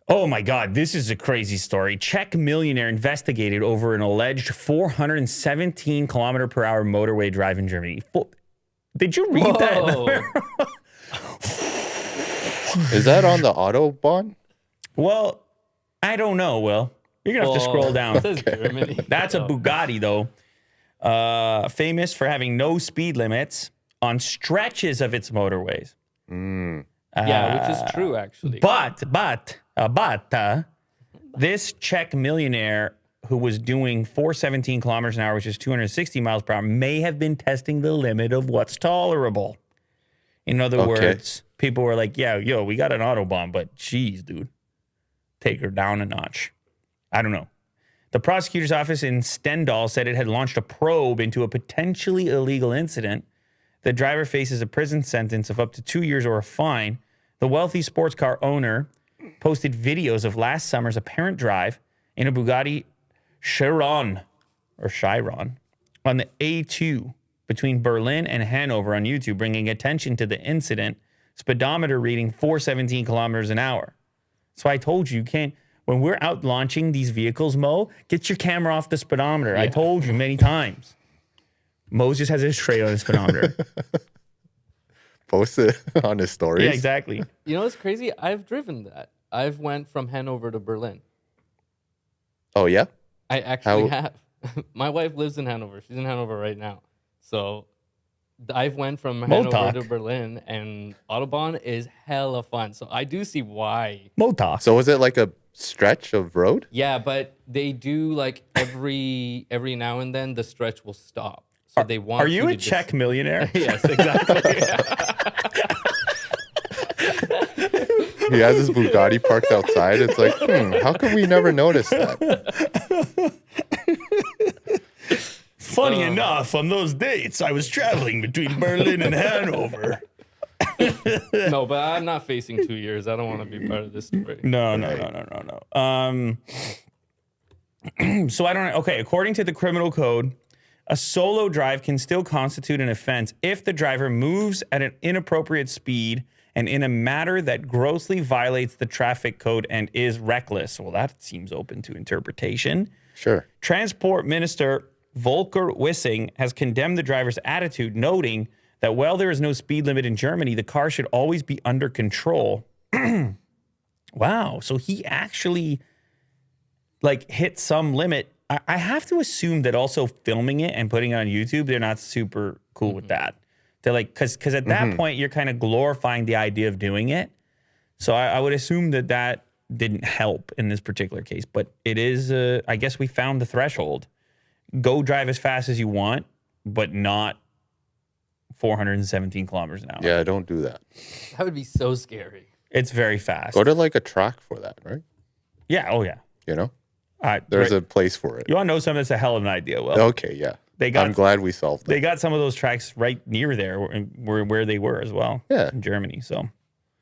Oh my God, this is a crazy story. Czech millionaire investigated over an alleged 417 kilometer per hour motorway drive in Germany. Did you read that? Is that on the Autobahn? Well, I don't know, Will. You're going to have to scroll down. It says Germany. That's a Bugatti, though. Famous for having no speed limits on stretches of its motorways. Yeah, which is true, actually. But this Czech millionaire who was doing 417 kilometers an hour, which is 260 miles per hour, may have been testing the limit of what's tolerable. In other words, people were like, yeah, yo, we got an Autobahn, but geez, dude, take her down a notch. I don't know. The prosecutor's office in Stendal said it had launched a probe into a potentially illegal incident. The driver faces a prison sentence of up to 2 years or a fine. The wealthy sports car owner posted videos of last summer's apparent drive in a Bugatti Chiron on the A2 between Berlin and Hanover on YouTube, bringing attention to the incident. Speedometer reading 417 kilometers an hour. So I told you can't, when we're out launching these vehicles, Mo, get your camera off the speedometer. Yeah. I told you many times. Mo just has his tray on his speedometer. Post it on his stories. Yeah, exactly. You know what's crazy? I've driven that. I've went from Hanover to Berlin. Oh, yeah? I actually have. My wife lives in Hanover. She's in Hanover right now. So I've went from Hanover to Berlin, and Autobahn is hella fun. So I do see why. Motok. So was it like a stretch of road? Yeah, but they do like every now and then the stretch will stop. So they want. Are you a Czech millionaire? Yes, exactly. He has his Bugatti parked outside. It's like, how come we never noticed that? Funny enough, on those dates, I was traveling between Berlin and Hanover. No, but I'm not facing 2 years. I don't want to be part of this story. No. So I don't. Okay, according to the criminal code, a solo drive can still constitute an offense if the driver moves at an inappropriate speed and in a manner that grossly violates the traffic code and is reckless. Well, that seems open to interpretation. Sure. Transport Minister Volker Wissing has condemned the driver's attitude, noting that while there is no speed limit in Germany, the car should always be under control. Wow. So he actually hit some limit. I have to assume that also filming it and putting it on YouTube, they're not super cool with that. They're like, because at that point, you're kind of glorifying the idea of doing it. So I would assume that didn't help in this particular case. But it is, I guess we found the threshold. Go drive as fast as you want, but not 417 kilometers an hour. Yeah, don't do that. That would be so scary. It's very fast. Go to like a track for that, right? Yeah. Oh, yeah. You know? There's a place for it. You want to know something that's a hell of an idea? Well, okay, yeah. I'm glad we solved it. They got some of those tracks right near there where they were as well. Yeah. In Germany. So